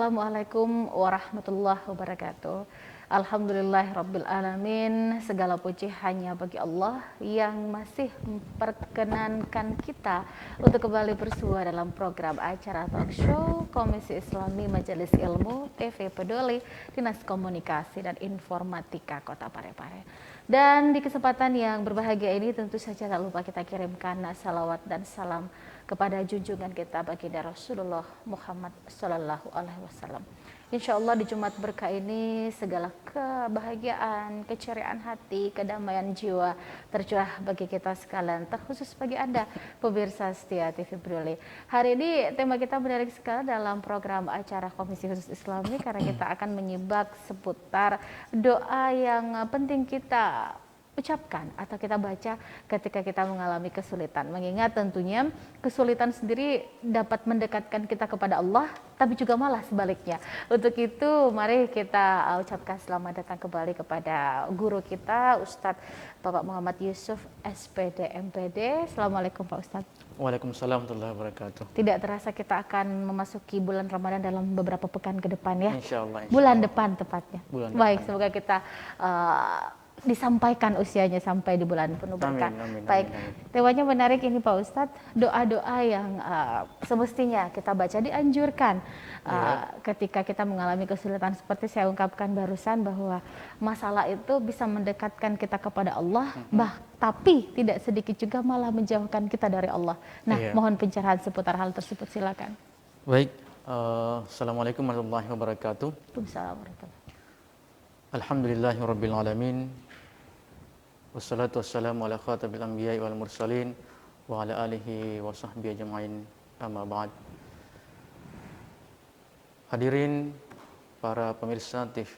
Assalamualaikum warahmatullahi wabarakatuh. Alhamdulillahirabbil alamin. Segala puji hanya bagi Allah yang masih memperkenankan kita untuk kembali bersua dalam program acara talk show Komisi Islami Majelis Ilmu TV Peduli Dinas Komunikasi dan Informatika Kota Parepare. Dan di kesempatan yang berbahagia ini tentu saja tak lupa kita kirimkan salawat dan salam kepada junjungan kita baginda Rasulullah Muhammad Sallallahu Alaihi Wasallam. Insya Allah di Jumat berkah ini segala kebahagiaan, keceriaan hati, kedamaian jiwa tercurah bagi kita sekalian, terkhusus bagi Anda pemirsa setia TV Peduli. Hari ini tema kita menarik sekali dalam program acara Komisi Khusus Islami karena kita akan menyibak seputar doa yang penting kita ucapkan atau kita baca ketika kita mengalami kesulitan. Mengingat tentunya kesulitan sendiri dapat mendekatkan kita kepada Allah, tapi juga malah sebaliknya. Untuk itu mari kita ucapkan selamat datang kembali kepada guru kita Ustadz Bapak Muhammad Yusuf SPD MPD. Assalamualaikum Pak Ustadz. Waalaikumsalam warahmatullahi wabarakatuh. Tidak terasa kita akan memasuki bulan Ramadan dalam beberapa pekan ke depan ya. Insya Allah. Bulan depan tepatnya. Depan. Baik, semoga kita disampaikan usianya sampai di bulan penuh berkah. Baik, temanya menarik ini Pak Ustadz. Doa-doa yang semestinya kita baca dianjurkan ketika kita mengalami kesulitan seperti saya ungkapkan barusan bahwa masalah itu bisa mendekatkan kita kepada Allah, tapi tidak sedikit juga malah menjauhkan kita dari Allah. Nah, mohon pencerahan seputar hal tersebut, silakan. Baik, Assalamualaikum warahmatullahi wabarakatuh. Waalaikumsalam warahmatullahi. Alhamdulillahirabbil alamin. Wassalatu wassalamu ala khatabil anbiya'i wal mursalin wa ala alihi wa sahbihi ajma'in, amma ba'd. Hadirin para pemirsa TV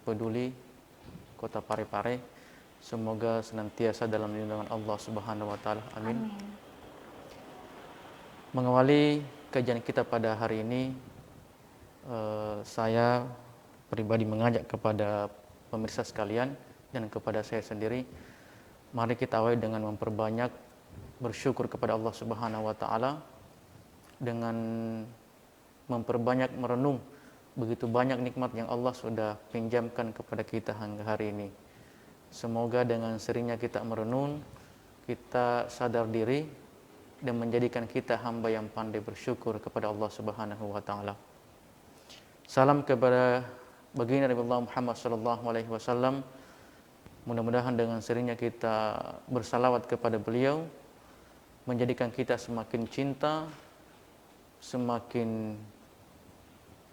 Peduli Kota Parepare, semoga senantiasa dalam lindungan Allah Subhanahu wa taala. Amin. Mengawali kajian kita pada hari ini, saya pribadi mengajak kepada pemirsa sekalian dan kepada saya sendiri, mari kita awali dengan memperbanyak bersyukur kepada Allah Subhanahu wa taala dengan memperbanyak merenung begitu banyak nikmat yang Allah sudah pinjamkan kepada kita hingga hari ini. Semoga dengan seringnya kita merenung, kita sadar diri dan menjadikan kita hamba yang pandai bersyukur kepada Allah Subhanahu wa taala. Salam kepada baginda Nabi Muhammad sallallahu alaihi wasallam. Mudah-mudahan dengan seringnya kita bersalawat kepada beliau menjadikan kita semakin cinta, semakin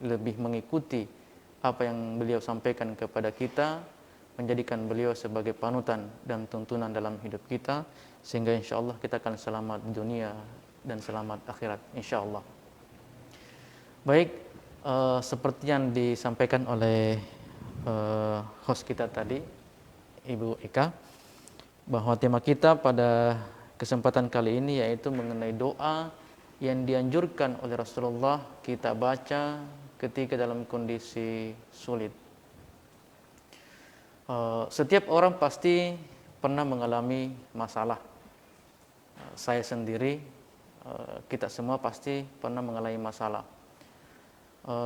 lebih mengikuti apa yang beliau sampaikan kepada kita, menjadikan beliau sebagai panutan dan tuntunan dalam hidup kita, sehingga insya Allah kita akan selamat dunia dan selamat akhirat, insya Allah. Baik, seperti yang disampaikan oleh host kita tadi, Ibu Eka, bahwa tema kita pada kesempatan kali ini yaitu mengenai doa yang dianjurkan oleh Rasulullah kita baca ketika dalam kondisi sulit. Setiap orang pasti pernah mengalami masalah. Saya sendiri, kita semua pasti pernah mengalami masalah.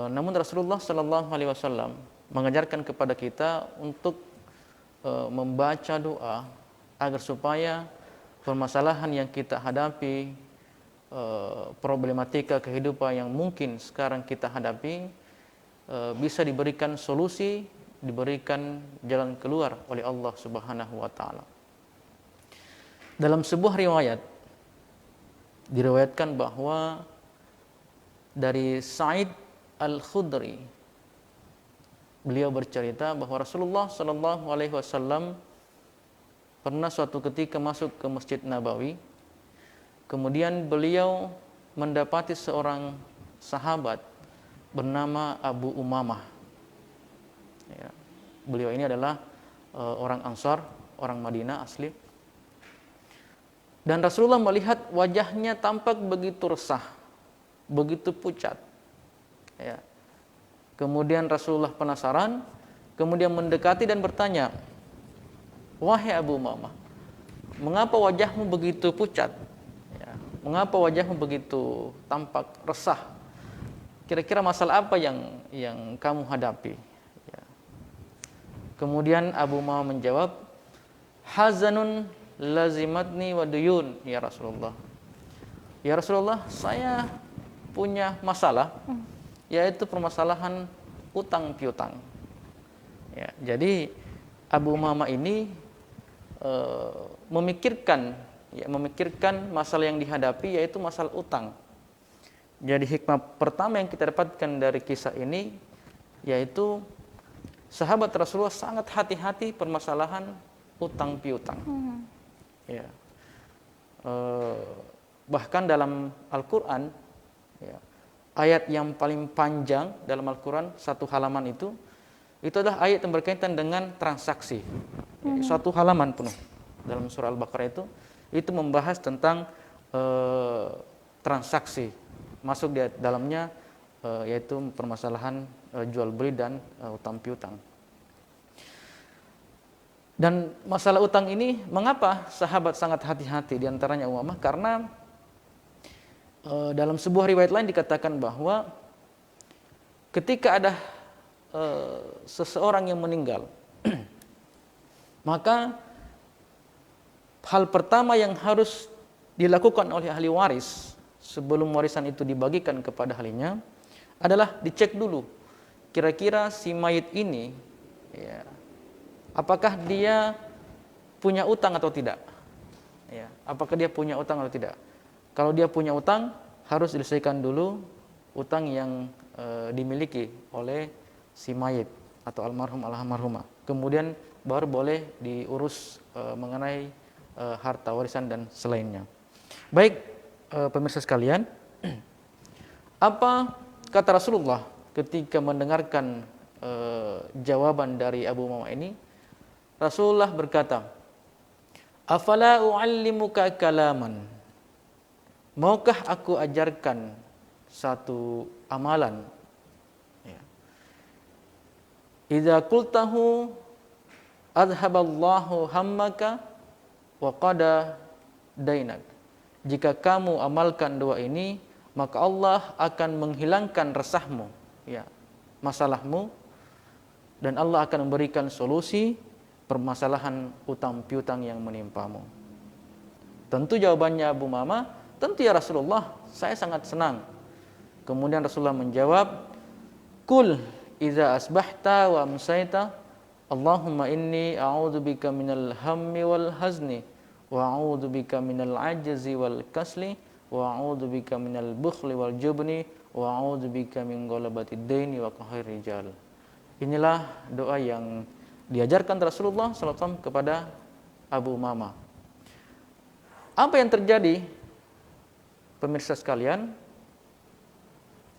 Namun Rasulullah Sallallahu Alaihi Wasallam mengajarkan kepada kita untuk membaca doa agar supaya permasalahan yang kita hadapi, problematika kehidupan yang mungkin sekarang kita hadapi, bisa diberikan solusi, diberikan jalan keluar oleh Allah Subhanahu wa taala. Dalam sebuah riwayat diriwayatkan bahwa dari Sa'id Al-Khudri, beliau bercerita bahwa Rasulullah Sallallahu Alaihi Wasallam pernah suatu ketika masuk ke Masjid Nabawi. Kemudian beliau mendapati seorang sahabat bernama Abu Umamah. Ya, beliau ini adalah orang Ansar, orang Madinah asli. Dan Rasulullah melihat wajahnya tampak begitu resah, begitu pucat. Ya. Kemudian Rasulullah penasaran, kemudian mendekati dan bertanya, "Wahai Abu Umamah, mengapa wajahmu begitu pucat? Ya, mengapa wajahmu begitu tampak resah? kira-kira masalah apa yang kamu hadapi? Ya. Kemudian Abu Umamah menjawab, hazanun lazimatni wa duyun ya Rasulullah. Ya Rasulullah, saya punya masalah, yaitu permasalahan utang piutang. Ya, jadi Abu Umamah ini memikirkan masalah yang dihadapi, yaitu masalah utang. Jadi hikmah pertama yang kita dapatkan dari kisah ini, yaitu sahabat Rasulullah sangat hati-hati permasalahan utang piutang. Ya. Bahkan dalam Al-Quran, ya, ayat yang paling panjang dalam Al-Quran, satu halaman itu adalah ayat yang berkaitan dengan transaksi. Satu halaman penuh dalam surah Al-Baqarah itu membahas tentang transaksi. Masuk di dalamnya yaitu permasalahan jual beli dan utang piutang. Dan masalah utang ini, mengapa sahabat sangat hati-hati, diantaranya Umamah? Karena dalam sebuah riwayat lain dikatakan bahwa ketika ada seseorang yang meninggal, maka hal pertama yang harus dilakukan oleh ahli waris sebelum warisan itu dibagikan kepada ahlinya adalah dicek dulu, kira-kira si mayit ini, ya, apakah dia punya utang atau tidak? Ya, apakah dia punya utang atau tidak? Kalau dia punya utang, harus diselesaikan dulu utang yang dimiliki oleh si mayit atau almarhum almarhumah. Kemudian baru boleh diurus mengenai harta warisan dan selainnya. Baik, pemirsa sekalian, apa kata Rasulullah ketika mendengarkan jawaban dari Abu Umamah ini? Rasulullah berkata, afala u'allimuka kalaman, maukah aku ajarkan satu amalan, ya. Idza qultahu adhaballahu hammaka wa qada dainak. Jika kamu amalkan doa ini, maka Allah akan menghilangkan resahmu, ya, masalahmu, dan Allah akan memberikan solusi permasalahan utang piutang yang menimpamu. Tentu jawabannya Abu Umamah, tentu ya Rasulullah, saya sangat senang. Kemudian Rasulullah menjawab, kul idza asbahta wa amsayta Allahumma inni a'udzubika minal hammi wal hazni wa a'udzubika minal ajzi wal kasli wa a'udzubika minal bukhli wal jubni wa a'udzubika min ghalabatid daini wa qahrir rijal. Inilah doa yang diajarkan Rasulullah SAW kepada Abu Umamah. Apa yang terjadi, pemirsa sekalian?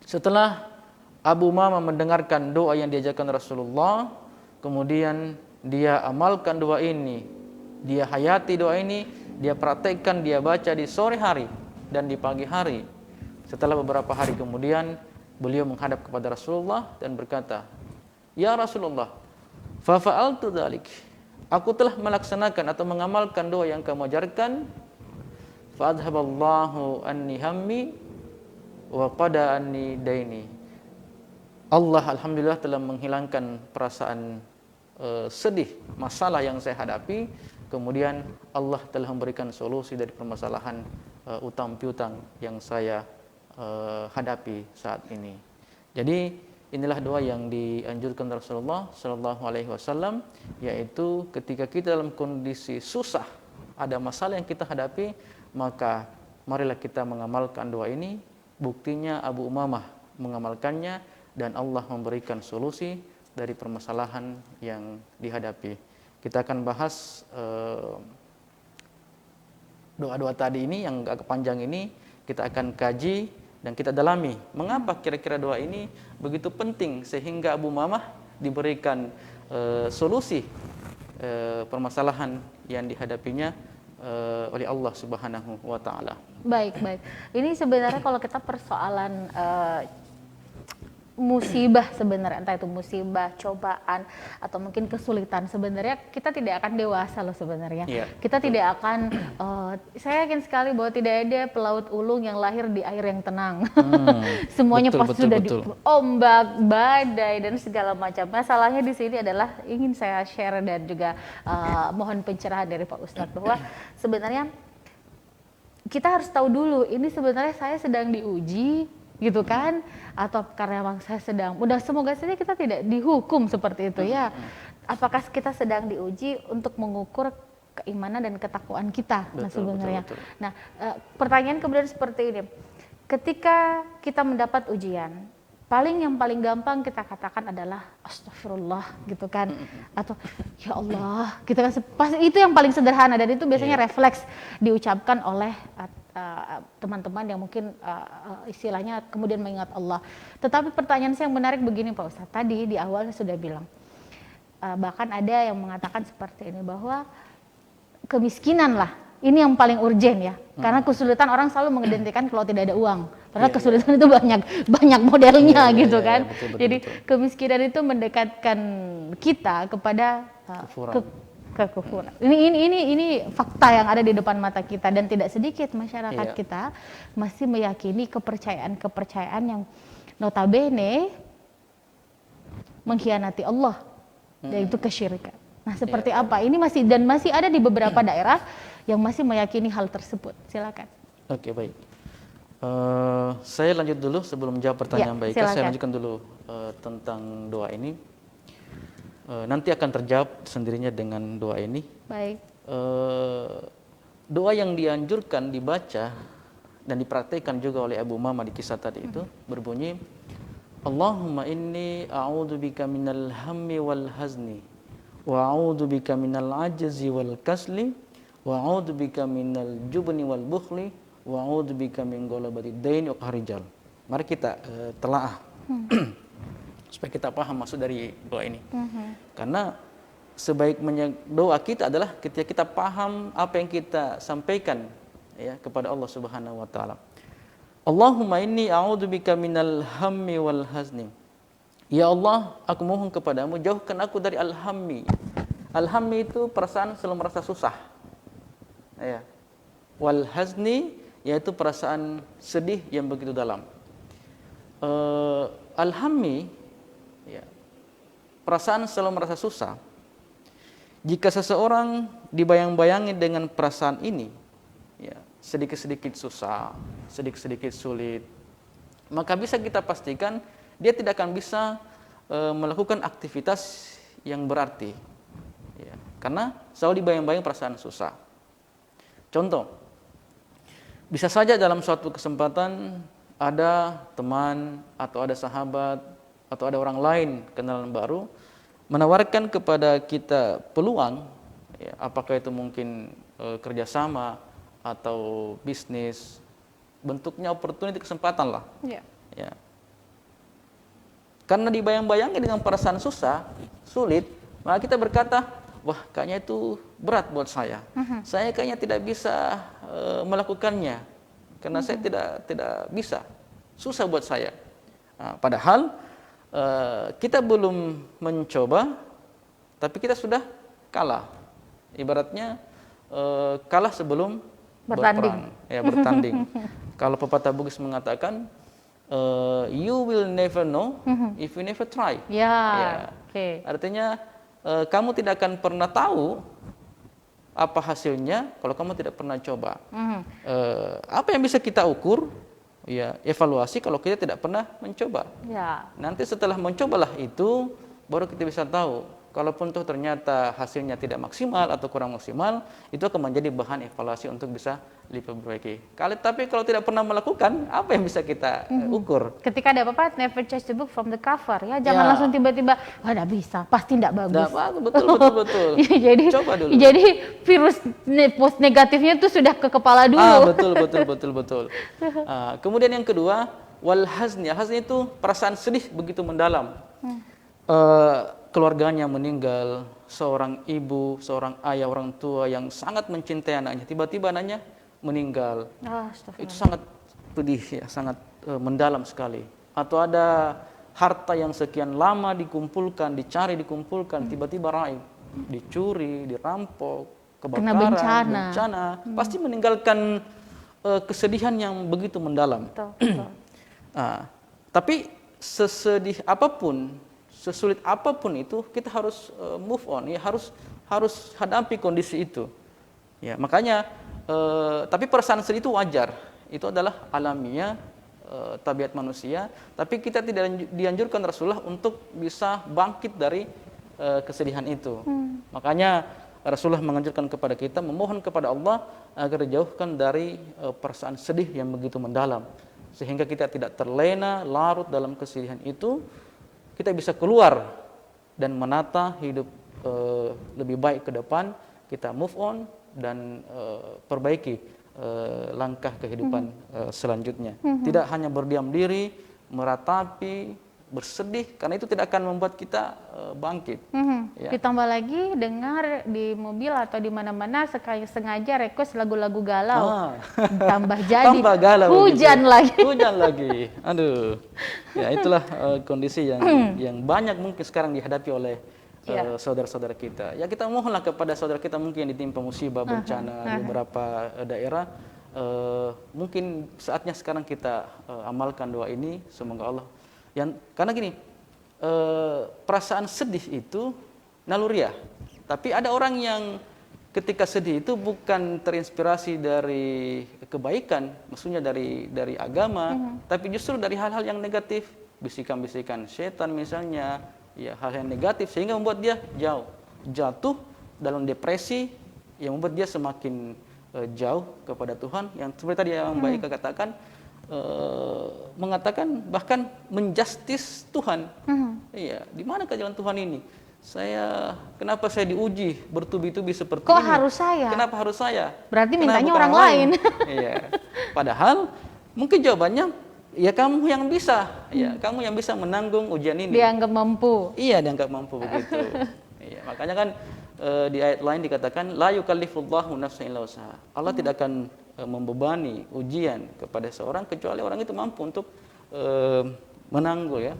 Setelah Abu Umamah mendengarkan doa yang diajarkan Rasulullah, kemudian dia amalkan doa ini, dia hayati doa ini, dia praktekkan, dia baca di sore hari dan di pagi hari. Setelah beberapa hari kemudian, beliau menghadap kepada Rasulullah dan berkata, ya Rasulullah, fa fa'altu dzalik. Aku telah melaksanakan atau mengamalkan doa yang kamu ajarkan. Fa adhaballahu anni hammi wa qada anni daini. Allah alhamdulillah telah menghilangkan perasaan sedih, masalah yang saya hadapi. Kemudian Allah telah memberikan solusi dari permasalahan utang piutang yang saya hadapi saat ini. Jadi inilah doa yang dianjurkan Rasulullah Shallallahu Alaihi Wasallam, yaitu ketika kita dalam kondisi susah, ada masalah yang kita hadapi, maka marilah kita mengamalkan doa ini. Buktinya Abu Umamah mengamalkannya dan Allah memberikan solusi dari permasalahan yang dihadapi. Kita akan bahas doa-doa tadi ini yang agak panjang ini, kita akan kaji dan kita dalami mengapa kira-kira doa ini begitu penting sehingga Abu Umamah diberikan solusi permasalahan yang dihadapinya oleh Allah Subhanahu wa taala. Baik. Ini sebenarnya kalau kita persoalan musibah sebenarnya, entah itu musibah, cobaan, atau mungkin kesulitan, sebenarnya kita tidak akan dewasa loh sebenarnya. Iya, Kita betul. tidak akan, saya yakin sekali bahwa tidak ada pelaut ulung yang lahir di air yang tenang. Semuanya Betul, pasti betul, sudah betul. diombak, badai, dan segala macam. Masalahnya di sini adalah ingin saya share dan juga mohon pencerahan dari Pak Ustadz bahwa sebenarnya kita harus tahu dulu ini sebenarnya saya sedang diuji gitu kan, atau karena memang saya sedang, udah semoga saja kita tidak dihukum seperti itu ya. Apakah kita sedang diuji untuk mengukur keimanan dan ketakwaan kita? Nah Betul, sebenarnya. betul, betul. Nah pertanyaan kemudian seperti ini, ketika kita mendapat ujian, yang paling gampang kita katakan adalah astagfirullah gitu kan, atau ya Allah gitu kan, pasti itu yang paling sederhana dan itu biasanya refleks diucapkan oleh teman-teman yang mungkin istilahnya kemudian mengingat Allah. Tetapi pertanyaan saya yang menarik begini Pak Ustadz, tadi di awal saya sudah bilang, bahkan ada yang mengatakan seperti ini bahwa kemiskinan lah ini yang paling urgen ya, karena kesulitan orang selalu mengidentikan kalau tidak ada uang, padahal kesulitan itu banyak modelnya gitu kan. Betul, Jadi betul. kemiskinan itu mendekatkan kita kepada kekufuran. Ini fakta yang ada di depan mata kita, dan tidak sedikit masyarakat kita masih meyakini kepercayaan yang notabene mengkhianati Allah, yaitu kesyirikan. Nah, seperti apa? Ini masih ada di beberapa daerah yang masih meyakini hal tersebut. Silakan. Oke, baik. Saya lanjut dulu sebelum jawab pertanyaan Mbak Ika. Silakan. Saya lanjutkan dulu tentang doa ini. Nanti akan terjawab sendirinya dengan doa ini. Baik. Doa yang dianjurkan dibaca dan dipraktikkan juga oleh Abu Umamah di kisah tadi itu berbunyi, Allahumma inni a'udzubika minal hammi wal hazni wa a'udzubika minal ajzi wal kasli wa a'udzubika minal jubni wal bukhli wa a'udzubika min ghalabati daini wa qahri rijal. Mari kita telaah supaya kita paham maksud dari doa ini. Karena sebaik-baiknya doa kita adalah ketika kita paham apa yang kita sampaikan ya kepada Allah Subhanahu wa taala. Allahumma inni a'udzubika minal hammi wal hazni. Ya Allah, aku mohon kepadamu jauhkan aku dari al-hammi. Al-hammi itu perasaan selalu merasa susah. Ya. Wal hazni yaitu perasaan sedih yang begitu dalam. Al-hammi ya, perasaan selalu merasa susah. Jika seseorang dibayang-bayangi dengan perasaan ini, ya, sedikit-sedikit susah, sedikit-sedikit sulit, maka bisa kita pastikan dia tidak akan bisa melakukan aktivitas yang berarti, ya, karena selalu dibayang-bayangi perasaan susah. Contoh, bisa saja dalam suatu kesempatan ada teman atau ada sahabat atau ada orang lain kenalan baru menawarkan kepada kita peluang, ya, apakah itu mungkin kerjasama atau bisnis, bentuknya opportunity, kesempatan lah. Ya. Karena dibayang-bayangi dengan perasaan susah, sulit, maka kita berkata, wah kayaknya itu berat buat saya. Saya kayaknya tidak bisa melakukannya karena saya tidak bisa, susah buat saya. Nah, padahal kita belum mencoba, tapi kita sudah kalah. Ibaratnya kalah sebelum berperang, ya, bertanding. Kalau pepatah Bugis mengatakan, you will never know if you never try. Ya. Okay. Artinya kamu tidak akan pernah tahu apa hasilnya kalau kamu tidak pernah coba. Apa yang bisa kita ukur? Ya, evaluasi kalau kita tidak pernah mencoba. Ya. Nanti setelah mencobalah itu, baru kita bisa tahu. Kalaupun tuh ternyata hasilnya tidak maksimal atau kurang maksimal, itu akan menjadi bahan evaluasi untuk bisa diperbaiki. Tapi kalau tidak pernah melakukan, apa yang bisa kita ukur? Ketika ada apa-apa, never judge the book from the cover, ya. Jangan langsung tiba-tiba, wah nggak bisa, pasti nggak bagus. Betul. Jadi, coba dulu. Jadi virus post negatifnya itu sudah ke kepala dulu. Betul. Kemudian yang kedua, wal hazni. Hazni itu perasaan sedih begitu mendalam. Keluarganya meninggal, seorang ibu, seorang ayah, orang tua yang sangat mencintai anaknya, tiba-tiba anaknya meninggal. Itu sangat pedih ya, sangat mendalam sekali. Atau ada harta yang sekian lama dikumpulkan, dicari, dikumpulkan, tiba-tiba raib, dicuri, dirampok, kebakaran, bencana, pasti meninggalkan kesedihan yang begitu mendalam. Betul. Tapi sesedih apapun, sesulit apapun itu, kita harus move on, ya harus hadapi kondisi itu. Ya, makanya tapi perasaan sedih itu wajar. Itu adalah alamiah tabiat manusia, tapi kita tidak dianjurkan Rasulullah untuk bisa bangkit dari kesedihan itu. Makanya Rasulullah menganjurkan kepada kita memohon kepada Allah agar dijauhkan dari perasaan sedih yang begitu mendalam, sehingga kita tidak terlena larut dalam kesedihan itu. Kita bisa keluar dan menata hidup lebih baik ke depan. Kita move on dan perbaiki langkah kehidupan selanjutnya. Tidak hanya berdiam diri, meratapi, bersedih, karena itu tidak akan membuat kita bangkit. Ya. Ditambah lagi dengar di mobil atau di mana-mana sengaja request lagu-lagu galau, tambah jadi tambah galau, hujan gitu. lagi. Hujan lagi, aduh. Ya itulah kondisi yang banyak mungkin sekarang dihadapi oleh saudara-saudara kita. Ya kita mohonlah kepada saudara kita mungkin yang ditimpa musibah, bencana di beberapa daerah. Mungkin saatnya sekarang kita amalkan doa ini, semoga Allah. Karena gini, perasaan sedih itu naluriah. Tapi ada orang yang ketika sedih itu bukan terinspirasi dari kebaikan, maksudnya dari agama, tapi justru dari hal-hal yang negatif, bisikan-bisikan setan misalnya, ya hal yang negatif, sehingga membuat dia jatuh dalam depresi yang membuat dia semakin jauh kepada Tuhan. Yang seperti tadi yang Mbak Ika katakan, mengatakan bahkan menjustis Tuhan. Iya, di mana jalan Tuhan ini? Kenapa saya diuji bertubi-tubi seperti Kok ini? harus saya? Kenapa harus saya? Berarti Kenapa mintanya bukan orang lain. Iya. Padahal mungkin jawabannya ya kamu yang bisa, ya kamu yang bisa menanggung ujian ini. Dianggap mampu. Iya, dianggap mampu begitu. Iya, makanya kan di ayat lain dikatakan la yukallifullahu nafsan illa usaha. Allah tidak akan membebani ujian kepada seorang kecuali orang itu mampu untuk menanggul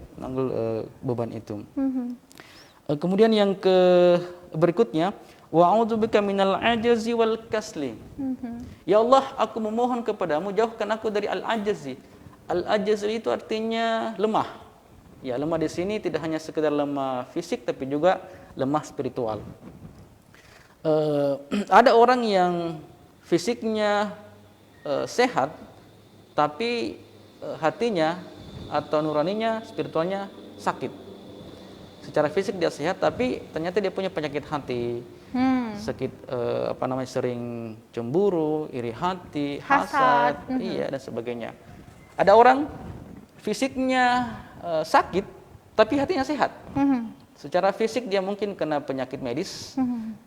beban itu. Kemudian yang berikutnya, wa'udzubika minal ajazi wal kasli. Ya Allah, aku memohon kepadamu jauhkan aku dari al-ajzi. Al-ajzi itu artinya lemah. Ya, lemah di sini tidak hanya sekedar lemah fisik tapi juga lemah spiritual. Ada orang yang fisiknya sehat, tapi hatinya atau nuraninya, spiritualnya sakit. Secara fisik dia sehat, tapi ternyata dia punya penyakit hati, sering cemburu, iri hati, hasad, iya dan sebagainya. Ada orang fisiknya sakit, tapi hatinya sehat. Secara fisik dia mungkin kena penyakit medis,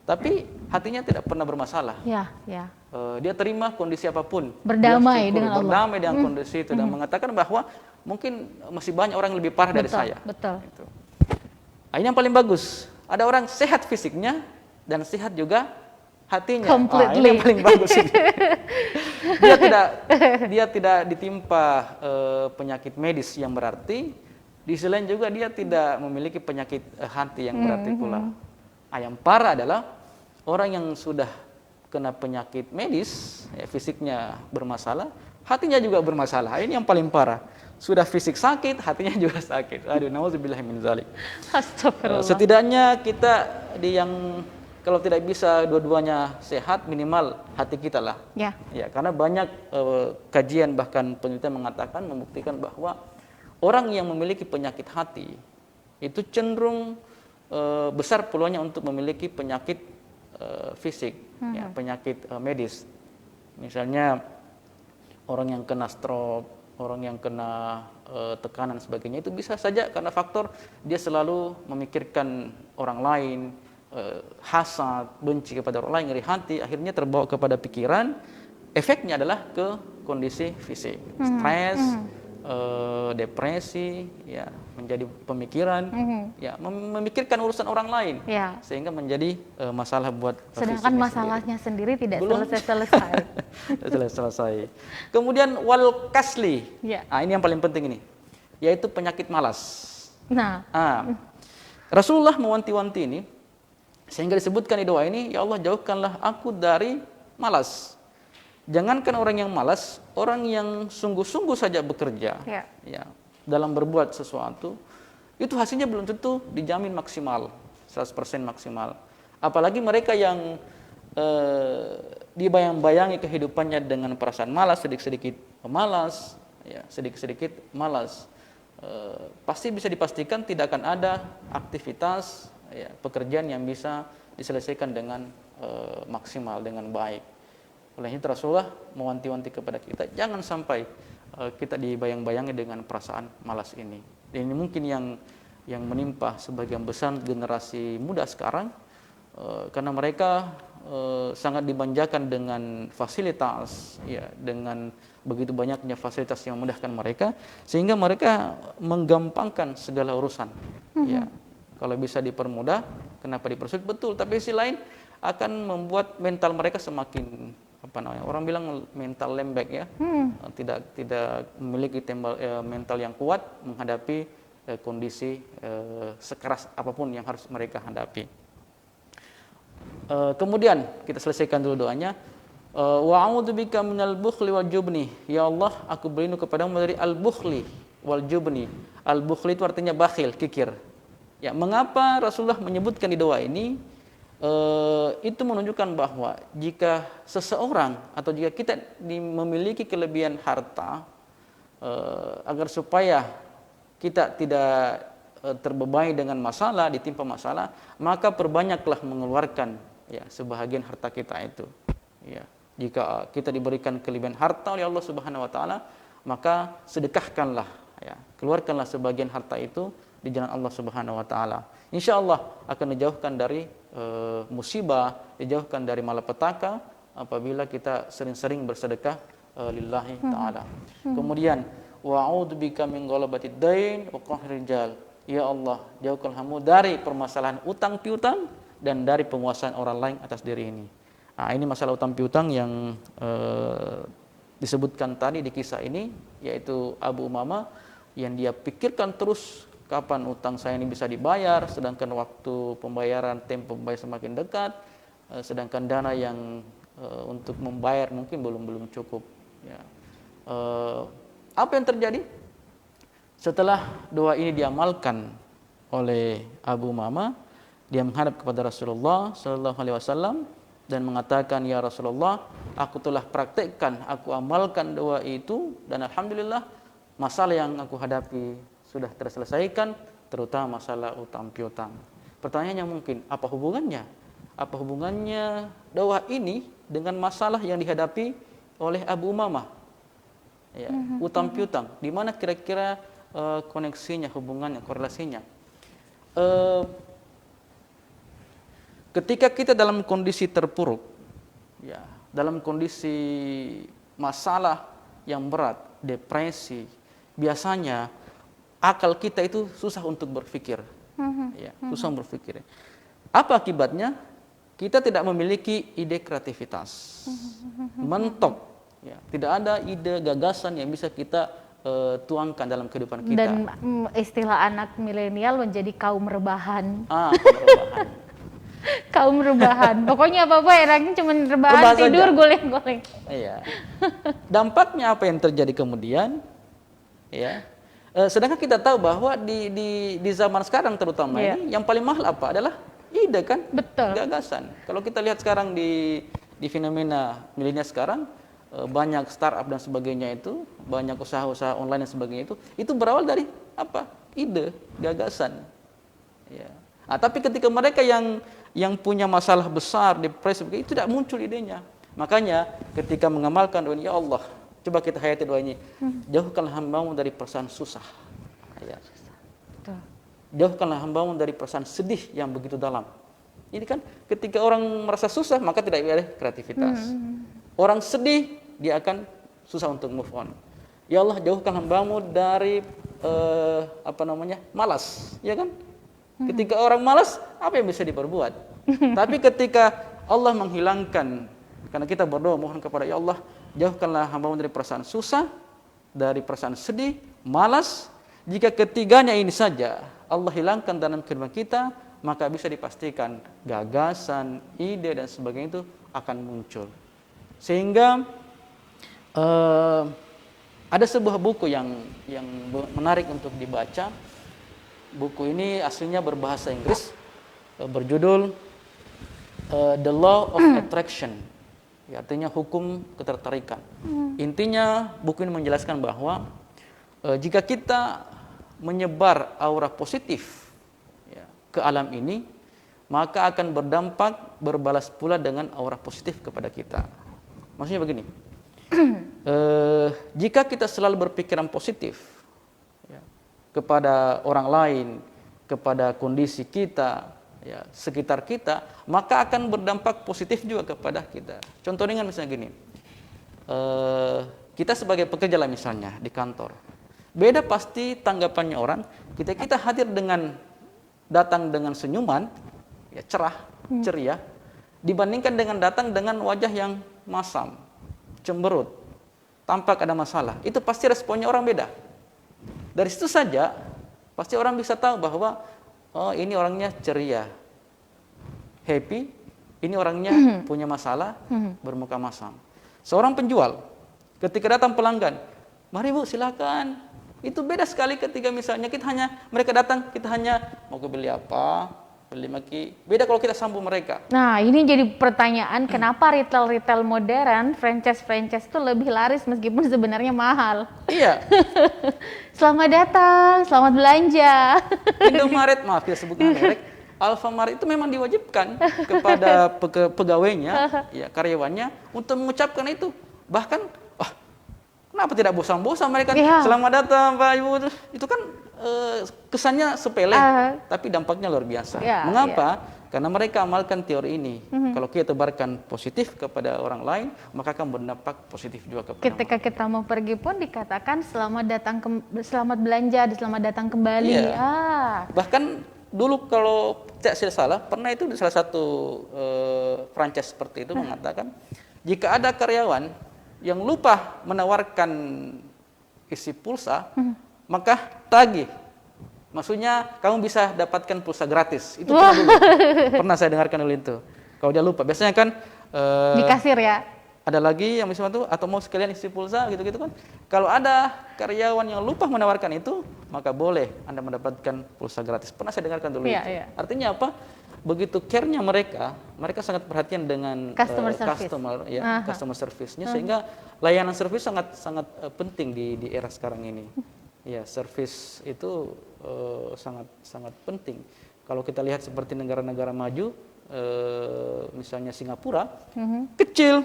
tapi hatinya tidak pernah bermasalah. Dia terima kondisi apapun. Berdamai dengan Allah. Berdamai dengan kondisi itu dan mengatakan bahwa mungkin masih banyak orang yang lebih parah dari saya. Betul. Gitu. Ini yang paling bagus. Ada orang sehat fisiknya dan sehat juga hatinya. Completely. Ini yang paling bagus. Dia tidak ditimpa penyakit medis yang berarti. Di sisi lain juga dia tidak memiliki penyakit hati yang berarti pula. Yang parah adalah orang yang sudah kena penyakit medis, fisiknya bermasalah, hatinya juga bermasalah. Ini yang paling parah. Sudah fisik sakit, hatinya juga sakit. Aduh, nauzubillahi min dzalik. Astagfirullah. Setidaknya kita kalau tidak bisa dua-duanya sehat, minimal hati kita lah. Ya, karena banyak kajian bahkan penelitian mengatakan membuktikan bahwa orang yang memiliki penyakit hati itu cenderung besar peluangnya untuk memiliki penyakit fisik, penyakit medis. Misalnya orang yang kena stroke, orang yang kena tekanan sebagainya, itu bisa saja karena faktor dia selalu memikirkan orang lain, hasad, benci kepada orang lain, iri hati, akhirnya terbawa kepada pikiran. Efeknya adalah ke kondisi fisik, stres, depresi, ya menjadi pemikiran, ya memikirkan urusan orang lain, sehingga menjadi masalah buat sedangkan masalahnya sendiri tidak selesai. selesai. Kemudian wal kasli, ini yang paling penting ini, yaitu penyakit malas. Nah, Rasulullah mewanti-wanti ini sehingga disebutkan di doa ini, ya Allah jauhkanlah aku dari malas. Jangankan orang yang malas, orang yang sungguh-sungguh saja bekerja, ya, dalam berbuat sesuatu, itu hasilnya belum tentu dijamin maksimal, 100% maksimal. Apalagi mereka yang dibayang-bayangi kehidupannya dengan perasaan malas, sedikit-sedikit malas, ya, sedikit-sedikit malas. Pasti bisa dipastikan tidak akan ada aktivitas, ya, pekerjaan yang bisa diselesaikan dengan maksimal, dengan baik. Oleh itu Rasulullah mewanti-wanti kepada kita, jangan sampai kita dibayang-bayangi dengan perasaan malas ini. Dan ini mungkin yang menimpa sebagian besar generasi muda sekarang, karena mereka sangat dimanjakan dengan fasilitas, ya, dengan begitu banyaknya fasilitas yang memudahkan mereka, sehingga mereka menggampangkan segala urusan. Ya, kalau bisa dipermudah, kenapa dipersulit? Betul, tapi sisi lain akan membuat mental mereka semakin orang bilang mental lembek, ya, tidak memiliki mental yang kuat menghadapi kondisi sekeras apapun yang harus mereka hadapi. Kemudian kita selesaikan dulu doanya. Wa a'udzubika minal bukhli wal jubni. Ya Allah, aku berlindung kepadamu dari al-bukhli wal jubni. Al-bukhli itu artinya bakhil, kikir. Ya, mengapa Rasulullah menyebutkan di doa ini? Itu menunjukkan bahwa jika seseorang atau jika kita memiliki kelebihan harta, agar supaya kita tidak terbebani dengan masalah, ditimpa masalah, maka perbanyaklah mengeluarkan, ya, sebahagian harta kita itu. Ya, jika kita diberikan kelebihan harta oleh Allah Subhanahu Wa Taala, maka sedekahkanlah, ya, keluarkanlah sebagian harta itu di jalan Allah Subhanahu Wa Taala. Insya Allah akan dijauhkan dari musibah, dijauhkan dari malapetaka apabila kita sering-sering bersedekah lillahi ta'ala. Kemudian wa'udzubika min ghalabatid dain wa qahril rijal. Ya Allah, jauhkanlah kamu dari permasalahan utang piutang dan dari penguasaan orang lain atas diri ini. Ini masalah utang piutang yang disebutkan tadi di kisah ini, yaitu Abu Umamah yang dia pikirkan terus, kapan utang saya ini bisa dibayar, sedangkan waktu pembayaran, tempo pembayaran semakin dekat, sedangkan dana yang untuk membayar mungkin belum cukup. Ya. Apa yang terjadi? Setelah doa ini diamalkan oleh Abu Umamah, dia menghadap kepada Rasulullah Sallallahu Alaihi Wasallam dan mengatakan, ya Rasulullah, aku telah praktekkan, aku amalkan doa itu, dan alhamdulillah masalah yang aku hadapi sudah terselesaikan, terutama masalah utang piutang. Pertanyaannya mungkin, apa hubungannya? Apa hubungannya doa ini dengan masalah yang dihadapi oleh Abu Umamah? Ya, utang piutang. Di mana kira-kira koneksinya, hubungannya, korelasinya? Ketika kita dalam kondisi terpuruk, ya, dalam kondisi masalah yang berat, depresi, biasanya akal kita itu susah untuk berpikir, ya, susah berpikir. Apa akibatnya? Kita tidak memiliki ide kreativitas, mentok, ya, tidak ada ide gagasan yang bisa kita tuangkan dalam kehidupan kita. Dan istilah anak milenial menjadi kaum rebahan. Rebahan. Kaum rebahan. Pokoknya apa-apa enaknya cuma rebahan, tidur, goleng-goleng. Iya. Dampaknya apa yang terjadi kemudian? Ya. Sedangkan kita tahu bahwa di zaman sekarang terutama ini yang paling mahal apa? Adalah ide, kan? Betul. Gagasan. Kalau kita lihat sekarang di fenomena milenial sekarang, banyak startup dan sebagainya itu, banyak usaha-usaha online dan sebagainya itu berawal dari apa? Ide, gagasan. Ya. Tapi ketika mereka yang punya masalah besar, depresi, itu tidak muncul idenya. Makanya ketika mengamalkan doa ini, ya Allah, coba kita hayati doa ini, jauhkanlah hambamu dari perasaan susah. Ya. Jauhkanlah hambamu dari perasaan sedih yang begitu dalam. Ini kan ketika orang merasa susah, maka tidak ada kreativitas. Orang sedih, dia akan susah untuk move on. Ya Allah, jauhkan hambamu dari malas, ya kan? Ketika orang malas, apa yang bisa diperbuat? Tapi ketika Allah menghilangkan, karena kita berdoa mohon kepada ya Allah, jauhkanlah hambamu dari perasaan susah, dari perasaan sedih, malas. Jika ketiganya ini saja Allah hilangkan dalam kehidupan kita, maka bisa dipastikan gagasan, ide dan sebagainya itu akan muncul. Sehingga ada sebuah buku yang menarik untuk dibaca. Buku ini aslinya berbahasa Inggris, berjudul The Law of Attraction, ya, artinya hukum ketertarikan. Intinya buku ini menjelaskan bahwa jika kita menyebar aura positif, ya, ke alam ini, maka akan berdampak berbalas pula dengan aura positif kepada kita. Maksudnya begini, jika kita selalu berpikiran positif, ya, kepada orang lain, kepada kondisi kita, ya, sekitar kita, maka akan berdampak positif juga kepada kita. Contoh dengan misalnya gini, kita sebagai pekerja lah misalnya di kantor, beda pasti tanggapannya orang kita hadir datang dengan senyuman, ya, cerah, ceria, dibandingkan dengan datang dengan wajah yang masam, cemberut, tampak ada masalah. Itu pasti responnya orang beda. Dari situ saja pasti orang bisa tahu bahwa oh, ini orangnya ceria, happy, ini orangnya punya masalah, bermuka masam. Seorang penjual ketika datang pelanggan, mari Bu silakan. Itu beda sekali ketika misalnya mereka datang, kita hanya mau beli apa, beli maki. Beda kalau kita sambung mereka. Nah, ini jadi pertanyaan, kenapa retail modern, franchise itu lebih laris meskipun sebenarnya mahal. Iya. Selamat datang, selamat belanja. Indomaret, maaf kita sebutkan merek, Alfamart itu memang diwajibkan kepada pegawainya, ya, karyawannya untuk mengucapkan itu. Bahkan kenapa tidak bosan-bosan mereka? Ya. Selamat datang Pak Ibu. Itu kan kesannya sepele, tapi dampaknya luar biasa. Ya, Mengapa? Karena mereka amalkan teori ini. Kalau kita tebarkan positif kepada orang lain, maka akan berdampak positif juga kepada Ketika kita mau pergi pun dikatakan selamat belanja, selamat datang kembali. Iya. Bahkan dulu kalau tidak salah, pernah itu salah satu franchise seperti itu mengatakan, jika ada karyawan yang lupa menawarkan isi pulsa, maka tagih. Maksudnya kamu bisa dapatkan pulsa gratis. Itu pernah saya dengarkan dulu itu. Kalau dia lupa, biasanya kan Di kasir ya. ada lagi yang bisa itu, atau mau sekalian isi pulsa gitu-gitu kan. Kalau ada karyawan yang lupa menawarkan itu, maka boleh Anda mendapatkan pulsa gratis. Pernah saya dengarkan dulu itu. Iya. Artinya apa? Begitu care-nya mereka sangat perhatian dengan customer service-nya, sehingga layanan servis sangat penting di era sekarang ini. Ya, servis itu sangat penting. Kalau kita lihat seperti negara-negara maju, misalnya Singapura, kecil,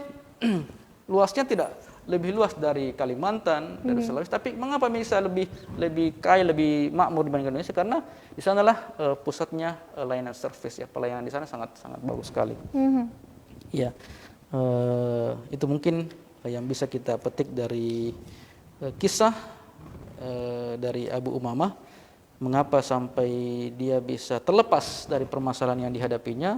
luasnya tidak lebih luas dari Kalimantan, dari Sulawesi, tapi mengapa bisa lebih kaya, lebih makmur dibandingkan Indonesia? Karena di sanalah pusatnya layanan servis, ya, pelayanan di sana sangat bagus sekali. Ya, itu mungkin yang bisa kita petik dari kisah dari Abu Umamah, mengapa sampai dia bisa terlepas dari permasalahan yang dihadapinya,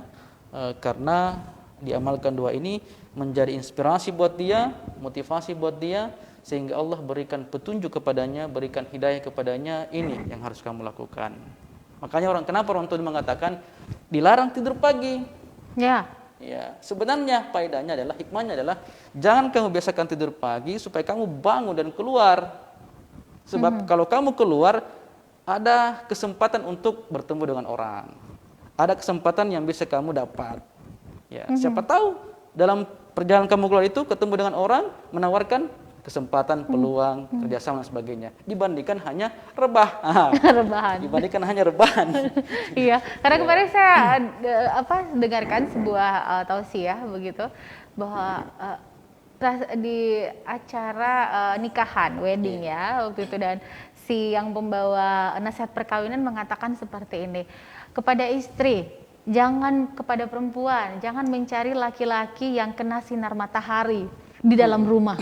karena diamalkan doa ini menjadi inspirasi buat dia, motivasi buat dia, sehingga Allah berikan petunjuk kepadanya, berikan hidayah kepadanya, ini yang harus kamu lakukan. Makanya kenapa orang tua mengatakan dilarang tidur pagi? Ya. Ya, sebenarnya faedahnya adalah, hikmahnya adalah, jangan kamu biasakan tidur pagi supaya kamu bangun dan keluar. Sebab kalau kamu keluar, ada kesempatan untuk bertemu dengan orang. Ada kesempatan yang bisa kamu dapat. Ya, siapa tahu dalam perjalanan kamu keluar itu ketemu dengan orang, menawarkan kesempatan, peluang, kerjasama dan sebagainya. Dibandingkan hanya rebahan. Dibandingkan hanya rebahan. Iya, karena kemarin saya dengarkan sebuah tausiah begitu, bahwa di acara nikahan, wedding ya waktu itu, dan si yang pembawa nasihat perkawinan mengatakan seperti ini kepada istri, jangan kepada perempuan, jangan mencari laki-laki yang kena sinar matahari di dalam rumah.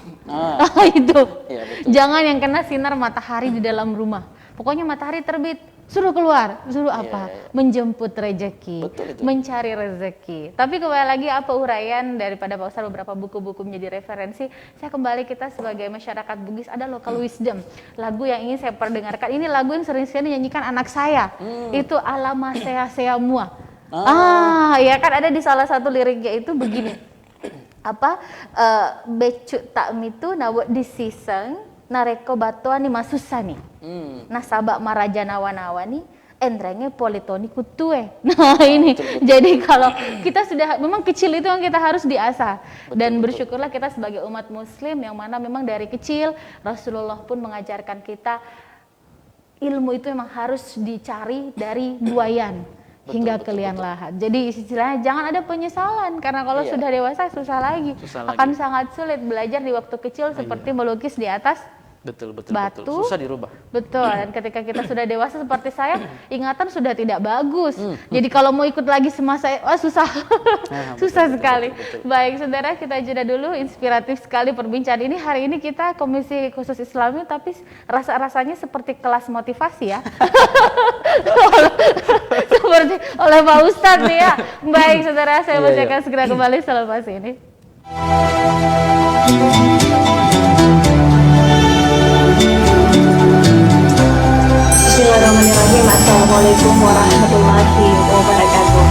Itu. Ya, jangan yang kena sinar matahari di dalam rumah. Pokoknya matahari terbit, suruh keluar, suruh Iya, apa? iya, iya. Menjemput rezeki, Betul itu. mencari rezeki. Tapi kembali lagi apa uraian daripada Pak Ustadz, beberapa buku-buku menjadi referensi. Saya kembali, kita sebagai masyarakat Bugis ada local wisdom. Lagu yang ingin saya perdengarkan. Ini lagu yang sering-sering dinyanyikan anak saya. Itu Alama Sea Mua. Ya kan ada di salah satu liriknya itu begini. Becu tak mitu nawak disiseng nareko batuani masusani. Nasabak maraja nawa-nawani endrengnya politoni kutue. Nah ini betul. jadi kalau kita sudah memang kecil itu yang kita harus diasah. Dan bersyukurlah kita sebagai umat muslim yang mana memang dari kecil Rasulullah pun mengajarkan kita ilmu itu memang harus dicari dari buayan hingga ke liang lahat. Jadi istilahnya jangan ada penyesalan, karena kalau sudah dewasa susah lagi. Akan sangat sulit belajar di waktu kecil seperti melukis di atas Betul. batu. Susah dirubah. Betul, dan ketika kita sudah dewasa seperti saya, ingatan sudah tidak bagus. Jadi kalau mau ikut lagi semasa, susah. Susah sekali. Betul. Baik, saudara, kita jeda dulu. Inspiratif sekali perbincangan ini. Hari ini kita Komisi Khusus Islami, tapi rasa-rasanya seperti kelas motivasi ya. Seperti oleh Pak Ustadz nih ya. Baik, saudara, saya masih akan segera kembali selepas ini. Bismillahirrahmanirrahim. Assalamualaikum warahmatullahi wabarakatuh.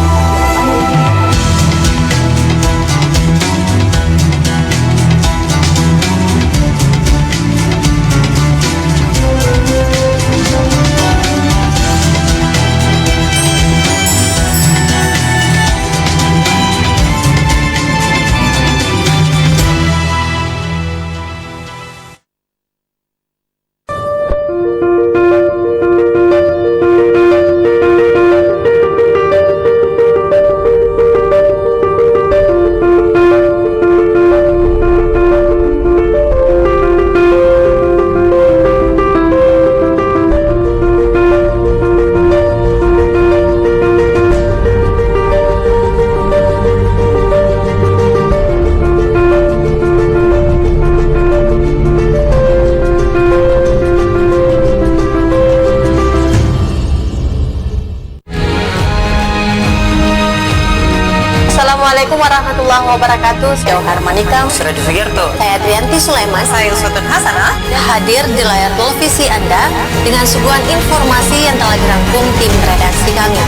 Assalamualaikum warahmatullahi wabarakatuh. Saya Harmanika, Saya Sugiarto. saya Trianti Sulaiman. Saya Sultan Hasanah. Hadir di layar televisi Anda dengan suguhan informasi yang telah dirangkum tim redaksi kami.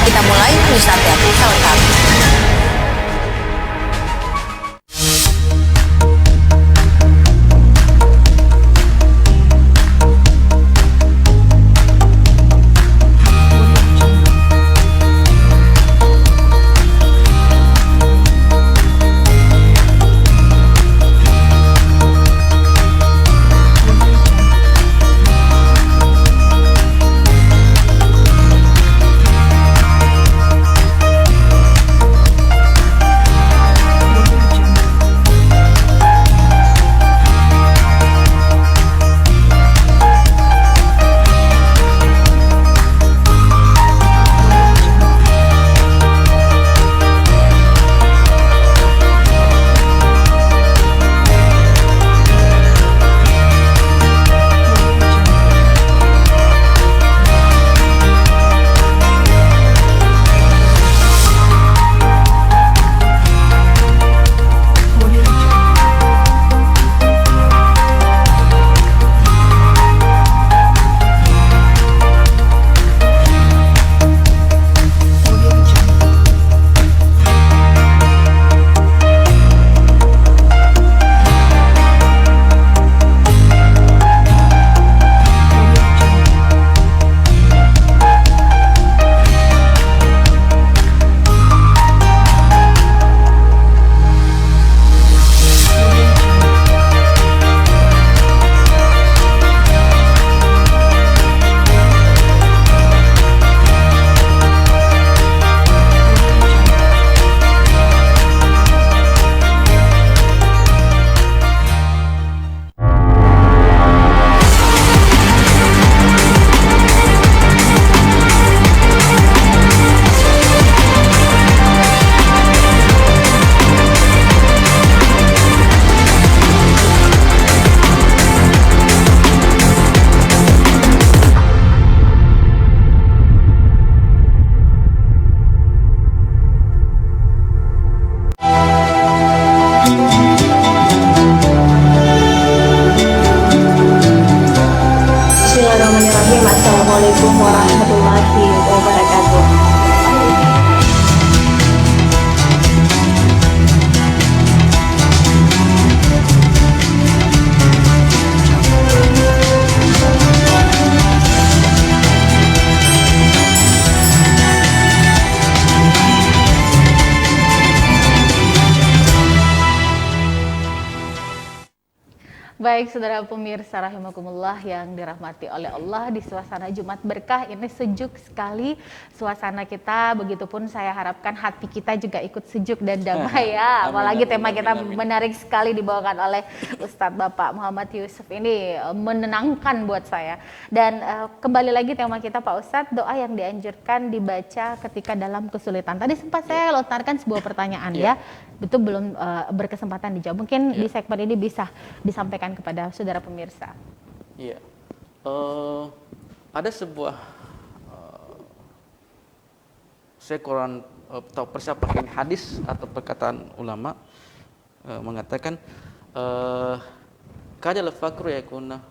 Kita mulai news update selengkapnya. Baik, saudara pemirsa rahimakumullah yang dirahmati oleh Allah, di suasana Jumat berkah ini sejuk sekali suasana kita, begitupun saya harapkan hati kita juga ikut sejuk dan damai ya. Apalagi tema kita menarik sekali dibawakan oleh Ustadz Bapak Muhammad Yusuf ini, menenangkan buat saya. Dan kembali lagi tema kita Pak Ustadz, doa yang dianjurkan dibaca ketika dalam kesulitan. Tadi sempat saya lontarkan sebuah pertanyaan ya, betul belum berkesempatan dijawab. Mungkin di segmen ini bisa disampaikan kepada saudara pemirsa. Iya, ada sebuah saya kurang tahu persis apakah ini hadis atau perkataan ulama mengatakan kadal fakru yakuna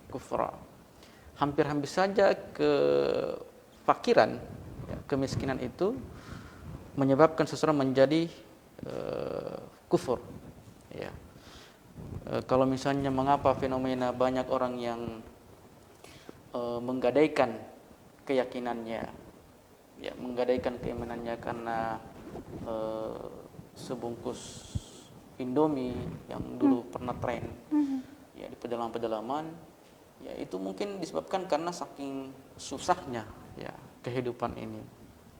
kufra. Hampir-hampir saja kefakiran, kemiskinan itu menyebabkan seseorang menjadi kufur. Ya. Kalau misalnya mengapa fenomena banyak orang yang menggadaikan keyakinannya, ya, menggadaikan keimanannya karena sebungkus Indomie yang dulu pernah tren, ya, di pedalaman-pedalaman, ya, itu mungkin disebabkan karena saking susahnya, ya, kehidupan ini,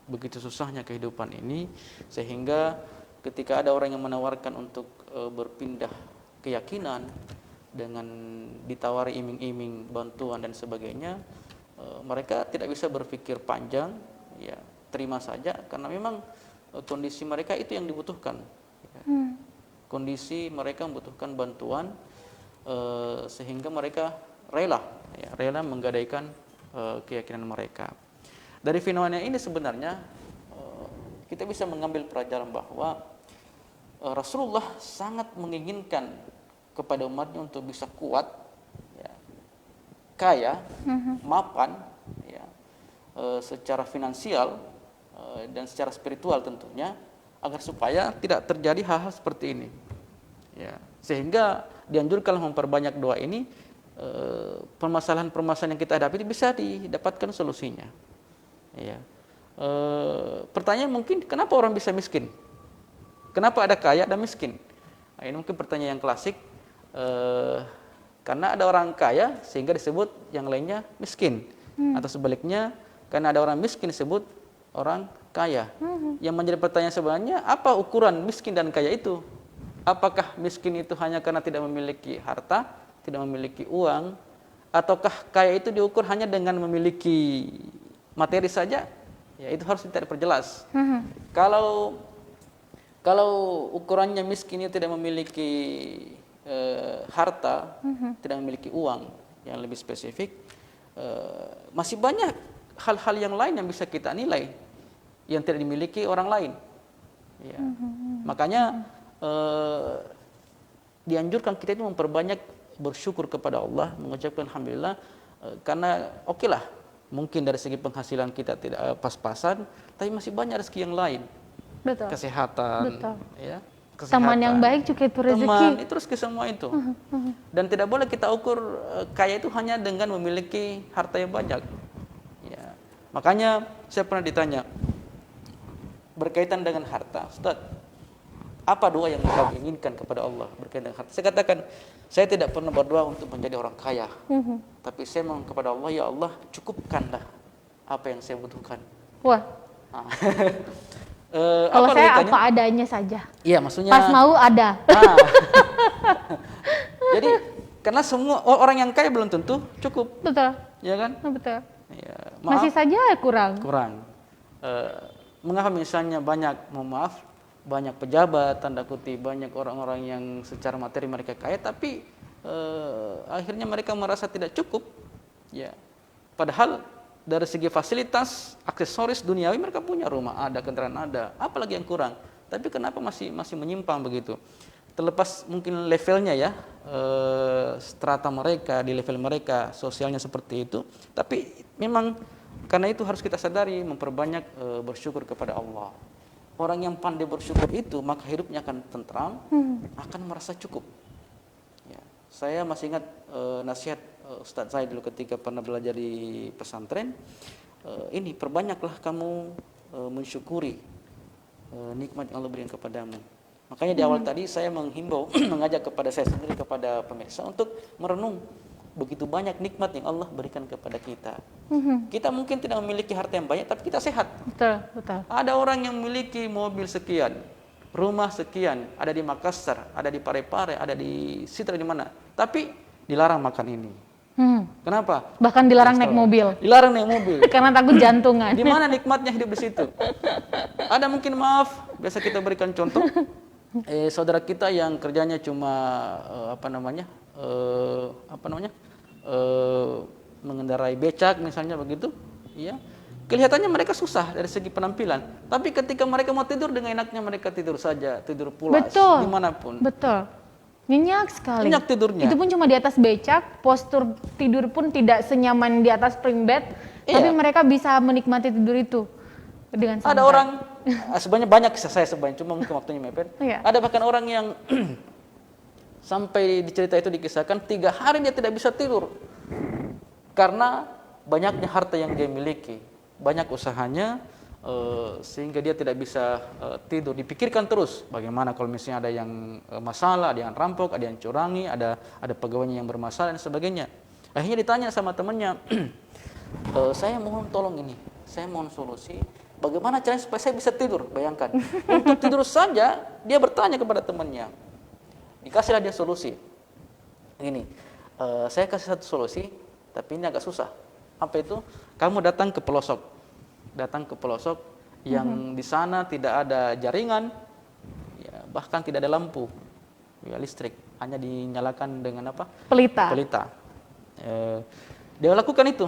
begitu susahnya kehidupan ini, sehingga ketika ada orang yang menawarkan untuk berpindah keyakinan dengan ditawari iming-iming bantuan dan sebagainya, mereka tidak bisa berpikir panjang, ya, terima saja karena memang kondisi mereka itu yang dibutuhkan, ya. Kondisi mereka membutuhkan bantuan, sehingga mereka rela, ya, rela menggadaikan keyakinan mereka. Dari fenomena ini sebenarnya kita bisa mengambil pelajaran bahwa Rasulullah sangat menginginkan kepada umatnya untuk bisa kuat, ya, kaya, mapan, ya, secara finansial dan secara spiritual tentunya, agar supaya tidak terjadi hal-hal seperti ini, ya. Sehingga dianjurkan memperbanyak doa ini, permasalahan-permasalahan yang kita hadapi bisa didapatkan solusinya, ya. Pertanyaan mungkin kenapa orang bisa miskin? Kenapa ada kaya dan miskin? Nah, ini mungkin pertanyaan yang klasik. Karena ada orang kaya sehingga disebut yang lainnya miskin, atau sebaliknya karena ada orang miskin disebut orang kaya. Yang menjadi pertanyaan sebenarnya, apa ukuran miskin dan kaya itu? Apakah miskin itu hanya karena tidak memiliki harta, tidak memiliki uang, ataukah kaya itu diukur hanya dengan memiliki materi saja? Ya, itu harus kita perjelas. Kalau ukurannya miskin itu tidak memiliki harta, tidak memiliki uang, yang lebih spesifik, masih banyak hal-hal yang lain yang bisa kita nilai yang tidak dimiliki orang lain, ya. Makanya dianjurkan kita itu memperbanyak bersyukur kepada Allah, mengucapkan alhamdulillah, karena oke lah, mungkin dari segi penghasilan kita tidak pas-pasan, tapi masih banyak rezeki yang lain. Betul. Kesehatan, betul, ya. Teman yang baik juga itu rezeki. Teman itu rezeki semua itu. Dan tidak boleh kita ukur kaya itu hanya dengan memiliki harta yang banyak, ya. Makanya saya pernah ditanya berkaitan dengan harta, Ustaz, apa doa yang kau inginkan kepada Allah berkaitan dengan harta? Saya katakan, saya tidak pernah berdoa untuk menjadi orang kaya, tapi saya mohon kepada Allah, ya Allah, cukupkanlah apa yang saya butuhkan. Wah. Kalau saya apa adanya saja. Iya, maksudnya pas mau ada. Jadi karena semua orang yang kaya belum tentu cukup. Betul. Ya kan? Betul. Ya, masih saja kurang. Mengapa misalnya banyak, mohon maaf, banyak pejabat, tanda kutip, banyak orang-orang yang secara materi mereka kaya, tapi akhirnya mereka merasa tidak cukup, ya. Padahal dari segi fasilitas, aksesoris duniawi mereka punya, rumah ada, kendaraan ada, apalagi yang kurang. Tapi kenapa masih menyimpang begitu? Terlepas mungkin levelnya, ya, strata mereka, di level mereka sosialnya seperti itu. Tapi memang karena itu harus kita sadari, memperbanyak bersyukur kepada Allah. Orang yang pandai bersyukur itu, maka hidupnya akan tentram, akan merasa cukup. Ya. Saya masih ingat nasihat Ustadz saya dulu ketika pernah belajar di pesantren, ini perbanyaklah kamu mensyukuri nikmat yang Allah berikan kepadamu. Makanya di awal tadi saya menghimbau, mengajak kepada saya sendiri, kepada pemirsa untuk merenung begitu banyak nikmat yang Allah berikan kepada kita. Kita mungkin tidak memiliki harta yang banyak, tapi kita sehat. Betul, betul. Ada orang yang memiliki mobil sekian, rumah sekian, ada di Makassar, ada di Parepare, ada di Sitra, di mana. Tapi dilarang makan ini. Kenapa? Bahkan dilarang naik mobil. Dilarang naik mobil. Karena takut jantungan. Di mana nikmatnya hidup di situ? Ada mungkin, maaf, biasa kita berikan contoh, saudara kita yang kerjanya cuma mengendarai becak misalnya begitu, ya. Kelihatannya mereka susah dari segi penampilan, tapi ketika mereka mau tidur dengan enaknya mereka tidur saja, tidur pulas dimanapun. Betul. Nyenyak sekali. Nyenyak tidurnya. Itu pun cuma di atas becak, postur tidur pun tidak senyaman di atas spring bed, tapi mereka bisa menikmati tidur itu dengan santai. Ada orang, sebenarnya banyak kisah saya sebenarnya, cuma mungkin waktunya mepet. Ada bahkan orang yang sampai dicerita itu dikisahkan 3 hari dia tidak bisa tidur karena banyaknya harta yang dia miliki, banyak usahanya, sehingga dia tidak bisa tidur. Dipikirkan terus bagaimana kalau misalnya ada yang masalah, ada yang rampok, ada yang curangi, ada pegawainya yang bermasalah dan sebagainya. Akhirnya ditanya sama temannya, saya mohon tolong ini, saya mohon solusi, bagaimana caranya supaya saya bisa tidur? Bayangkan, untuk tidur saja dia bertanya kepada temannya. Dikasihlah dia solusi. Ini, saya kasih satu solusi, tapi ini agak susah. Apa itu? Kamu datang ke pelosok yang di sana tidak ada jaringan, ya, bahkan tidak ada lampu, ya, listrik, hanya dinyalakan dengan apa? Pelita. Dia lakukan itu.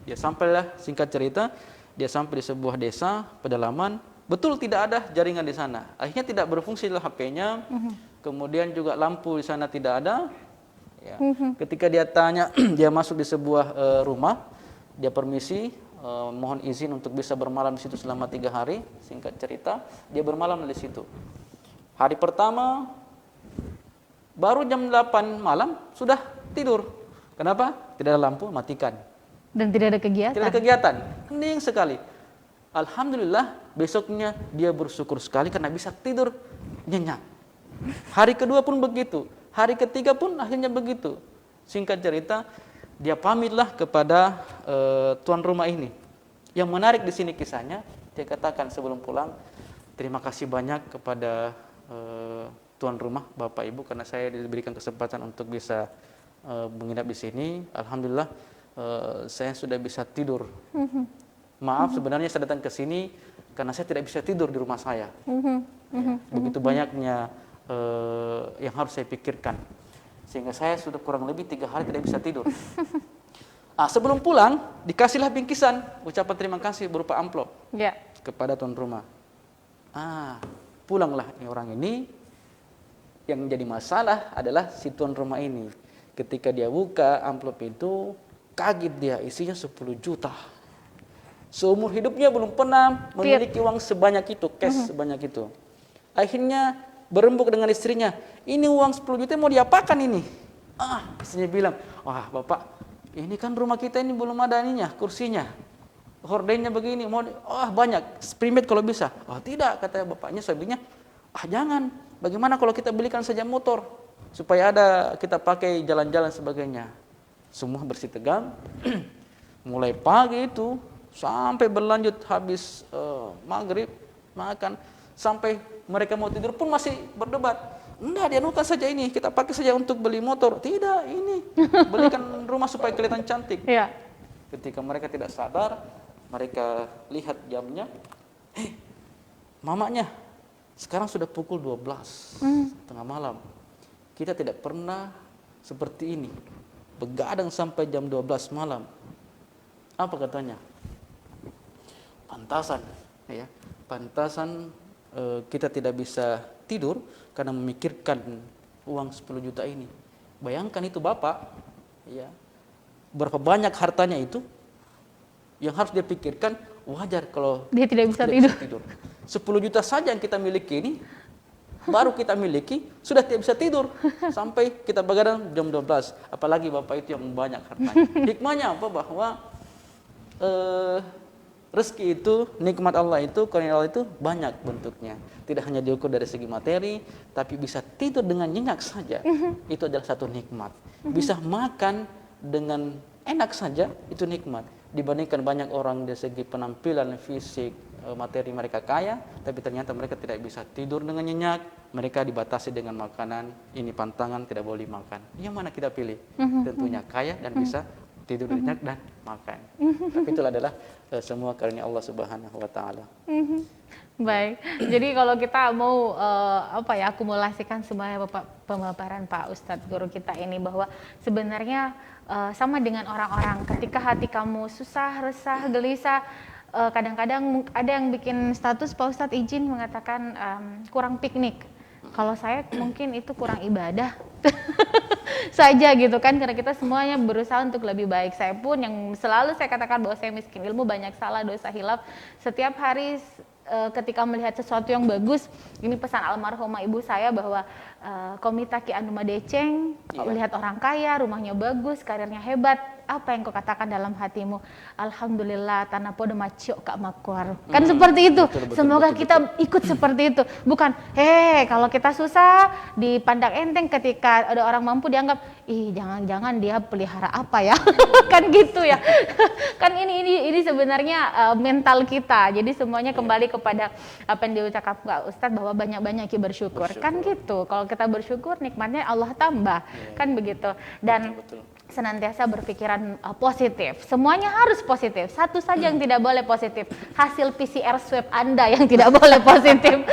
Dia sampailah, singkat cerita, dia sampai di sebuah desa pedalaman, betul tidak ada jaringan di sana. Akhirnya tidak berfungsi HP-nya. Kemudian juga lampu di sana tidak ada. Ya. Ketika dia tanya, dia masuk di sebuah rumah, dia permisi, mohon izin untuk bisa bermalam di situ selama 3 hari. Singkat cerita, dia bermalam di situ. Hari pertama, baru jam 8 malam sudah tidur. Kenapa? Tidak ada lampu, matikan. Dan tidak ada kegiatan. Tidak ada kegiatan, hening sekali. Alhamdulillah, besoknya dia bersyukur sekali karena bisa tidur nyenyak. Hari kedua pun begitu, hari ketiga pun akhirnya begitu. Singkat cerita, dia pamitlah kepada tuan rumah ini. Yang menarik di sini kisahnya, dia katakan sebelum pulang, terima kasih banyak kepada tuan rumah, Bapak Ibu, karena saya diberikan kesempatan untuk bisa menginap di sini. Alhamdulillah, saya sudah bisa tidur. Maaf, sebenarnya saya datang ke sini karena saya tidak bisa tidur di rumah saya. Ya, begitu banyaknya yang harus saya pikirkan, sehingga saya sudah kurang lebih 3 hari tidak bisa tidur. Sebelum pulang dikasihlah bingkisan ucapan terima kasih berupa amplop kepada tuan rumah. Pulanglah orang ini. Yang menjadi masalah adalah si tuan rumah ini. Ketika dia buka amplop itu, kaget dia, isinya 10 juta. Seumur hidupnya belum pernah memiliki uang sebanyak itu, cash sebanyak itu. Akhirnya berembuk dengan istrinya, ini uang 10 juta mau diapakan ini? Istrinya bilang, wah bapak, ini kan rumah kita ini belum ada ininya, kursinya, hordennya begini, mau banyak, spring bed kalau bisa. Tidak, kata bapaknya, suaminya, jangan, bagaimana kalau kita belikan saja motor, supaya ada kita pakai jalan-jalan sebagainya. Semua bersih tegang, mulai pagi itu, sampai berlanjut habis maghrib, makan, sampai mereka mau tidur pun masih berdebat. Enggak, dianukan saja ini, kita pakai saja untuk beli motor. Tidak, ini belikan rumah supaya kelihatan cantik. Ketika mereka tidak sadar, mereka lihat jamnya, mamanya, sekarang sudah pukul 12, tengah malam. Kita tidak pernah seperti ini, begadang sampai jam 12 malam. Apa katanya? Pantasan, ya, pantasan kita tidak bisa tidur karena memikirkan uang 10 juta ini. Bayangkan itu bapak, ya, berapa banyak hartanya itu yang harus dia pikirkan. Wajar kalau dia tidak bisa tidur. 10 juta saja yang kita miliki ini, baru kita miliki, sudah tidak bisa tidur sampai kita begadang jam 12. Apalagi bapak itu yang banyak hartanya. Hikmahnya apa? Bahwa rezeki itu, nikmat Allah itu, karunia Allah itu banyak bentuknya. Tidak hanya diukur dari segi materi, tapi bisa tidur dengan nyenyak saja. Itu adalah satu nikmat. Bisa makan dengan enak saja, itu nikmat. Dibandingkan banyak orang dari segi penampilan fisik, materi mereka kaya, tapi ternyata mereka tidak bisa tidur dengan nyenyak. Mereka dibatasi dengan makanan, ini pantangan, tidak boleh makan. Yang mana kita pilih? Tentunya kaya dan bisa tidur nyenyak dan makan. Tapi itulah adalah semua karunia Allah Subhanahu wa taala. Baik. Jadi kalau kita mau akumulasikan semuanya pemaparan Pak Ustadz guru kita ini, bahwa sebenarnya sama dengan orang-orang, ketika hati kamu susah, resah, gelisah, kadang-kadang ada yang bikin status Pak Ustadz izin mengatakan kurang piknik. Kalau saya mungkin itu kurang ibadah saja gitu kan, karena kita semuanya berusaha untuk lebih baik. Saya pun yang selalu saya katakan bahwa saya miskin ilmu, banyak salah, dosa, hilaf. Setiap hari ketika melihat sesuatu yang bagus, ini pesan almarhumah ibu saya bahwa komitaki anu madeceng, melihat orang kaya, rumahnya bagus, karirnya hebat, apa yang kau katakan dalam hatimu? Alhamdulillah tanah podo macio kak makuar. Kan seperti itu. Betul, Semoga betul, kita ikut seperti itu. Bukan, kalau kita susah dipandang enteng, ketika ada orang mampu dianggap, ih jangan-jangan dia pelihara apa ya? Kan gitu ya. Kan ini sebenarnya mental kita. Jadi semuanya kembali kepada apa yang diucapkan Pak Ustadz, bahwa banyak-banyak bersyukur. Kan gitu. Kalau kita bersyukur, nikmatnya Allah tambah. Kan begitu. Dan Betul. senantiasa berpikiran positif. Semuanya harus positif. Satu saja yang tidak boleh positif, hasil PCR swab Anda yang tidak boleh positif.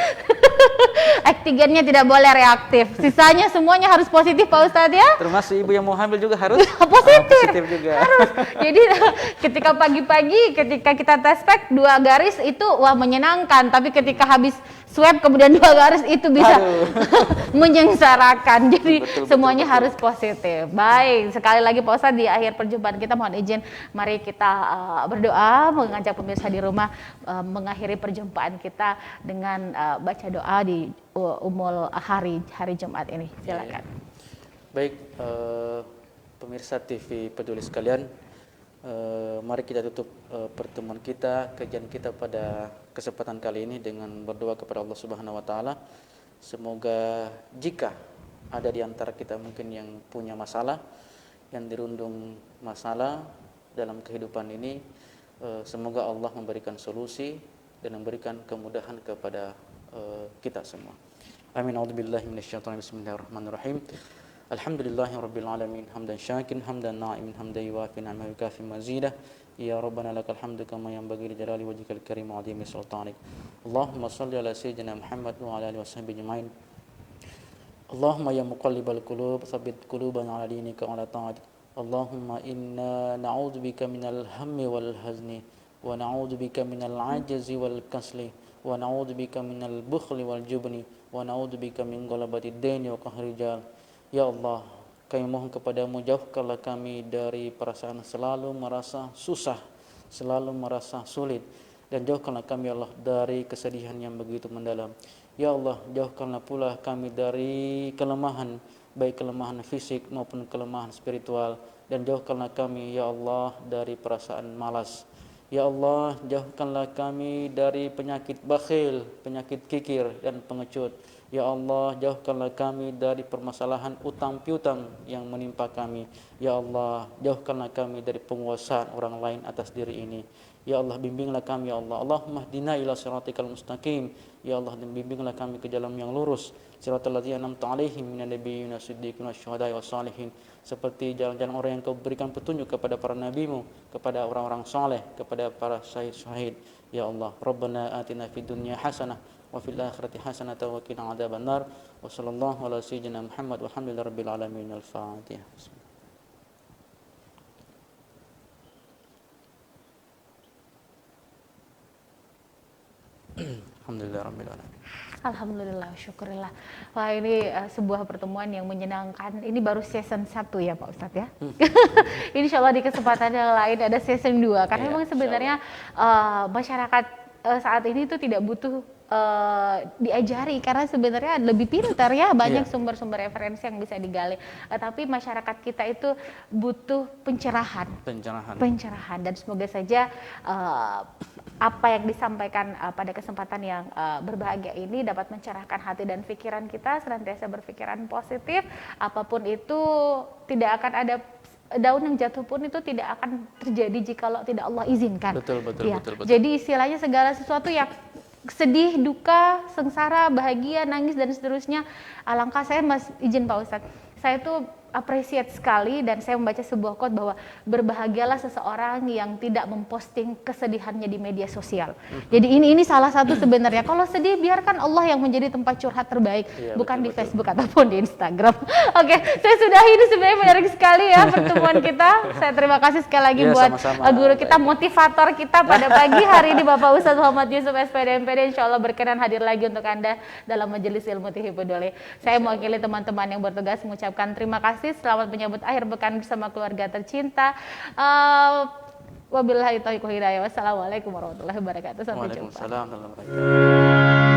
Antigennya tidak boleh reaktif. Sisanya semuanya harus positif Pak Ustadz ya. Termasuk ibu yang mau hamil juga harus Positif juga. Harus. Jadi ketika pagi-pagi, ketika kita tes pack 2 garis itu wah menyenangkan, tapi ketika habis swab kemudian 2 garis itu bisa menyengsarakan. Jadi semuanya harus positif. Baik, sekali lagi Pak Ustadz, di akhir perjumpaan kita mohon izin mari kita berdoa, mengajak pemirsa di rumah mengakhiri perjumpaan kita dengan baca doa di umul hari Jumat ini. Silakan. Baik, pemirsa TV Peduli sekalian, mari kita tutup pertemuan kita, kajian kita pada kesempatan kali ini dengan berdoa kepada Allah Subhanahu wa taala. Semoga jika ada di antara kita mungkin yang punya masalah, yang dirundung masalah dalam kehidupan ini, semoga Allah memberikan solusi dan memberikan kemudahan kepada kita semua. Amin. A'udzubillahi minasyaitonir rajim. Bismillahirrahmanirrahim. Alhamdulillahirabbil alamin, hamdan syakirin, hamdan na'imin, hamdan yuwafi ni'mahu yukafi mazidah. Ya Rabbana lakal hamdu kama yanbaghi li jalali wajhikal karim wa 'azimi sultanik. Allahumma shalli ala sayyidina Muhammad wa ala alihi washabbihi ajmain. Allahumma ya muqallibal qulub tsabbit qulubana ala dinika wa ala ta'atik. Allahumma inna na'udzubika minal hammi wal hazni wa na'udzubika minal 'ajzi wal kasli wa na'udzubika minal bukhli wal jubni wa na'udzubika min ghalabatid daini wa qahri rijal. Ya Allah, kami mohon kepadamu, jauhkanlah kami dari perasaan selalu merasa susah, selalu merasa sulit, dan jauhkanlah kami Allah dari kesedihan yang begitu mendalam. Ya Allah, jauhkanlah pula kami dari kelemahan, baik kelemahan fisik maupun kelemahan spiritual, dan jauhkanlah kami ya Allah dari perasaan malas. Ya Allah, jauhkanlah kami dari penyakit bakhil, penyakit kikir dan pengecut. Ya Allah, jauhkanlah kami dari permasalahan utang piutang yang menimpa kami. Ya Allah, jauhkanlah kami dari penguasaan orang lain atas diri ini. Ya Allah, bimbinglah kami ya Allah. Allahumma hdina ila siratikal mustaqim. Ya Allah, dan bimbinglah kami ke jalan yang lurus. Siratal ladzina an'amta 'alaihim minan nabiyyin wasiddiqin wasyuhada'i wassalihin. Seperti jalan-jalan orang yang kau berikan petunjuk kepada para nabimu, kepada orang-orang saleh, kepada para syahid. Ya Allah, Rabbana atina fid dunya hasanah wa fil akhirati hasanatan wa qina adzabannar. Wa sallallahu ala sayyidina Muhammad walhamdulillahi rabbil alamin. Al-Fatihah. Alhamdulillah rabbil alamin. Alhamdulillah, syukurillah. Wah, ini sebuah pertemuan yang menyenangkan. Ini baru season 1 ya Pak Ustadz ya. Insya Allah di kesempatan yang lain ada season 2. Karena memang sebenarnya masyarakat saat ini itu tidak butuh diajari, karena sebenarnya lebih pintar ya, banyak Iya. sumber-sumber referensi yang bisa digali. Tapi masyarakat kita itu butuh pencerahan. Pencerahan, dan semoga saja apa yang disampaikan pada kesempatan yang berbahagia ini dapat mencerahkan hati dan pikiran kita, senantiasa berpikiran positif. Apapun itu, tidak akan ada daun yang jatuh pun itu tidak akan terjadi jikalau tidak Allah izinkan. Betul. Ya. Jadi istilahnya segala sesuatu yang sedih, duka, sengsara, bahagia, nangis dan seterusnya, alangkah saya izin Pak Ustadz, saya tuh appreciate sekali dan saya membaca sebuah quote bahwa berbahagialah seseorang yang tidak memposting kesedihannya di media sosial. Jadi ini salah satu sebenarnya, kalau sedih biarkan Allah yang menjadi tempat curhat terbaik, bukan di Facebook ataupun di Instagram. Oke, saya sudahi, ini sebenarnya menarik sekali ya pertemuan kita. Saya terima kasih sekali lagi buat guru kita, motivator kita pada pagi hari ini, Bapak Ustadz Muhammad Yusuf SPD MPD, insya Allah berkenan hadir lagi untuk Anda dalam Majelis Ilmu Tihibudole. Saya mewakili teman-teman yang bertugas mengucapkan terima kasih. Selamat menyambut akhir pekan bersama keluarga tercinta. Wabillahi taufiq wal hidayah. Wassalamualaikum warahmatullahi wabarakatuh. Sampai jumpa. Waalaikumsalam warahmatullahi wabarakatuh.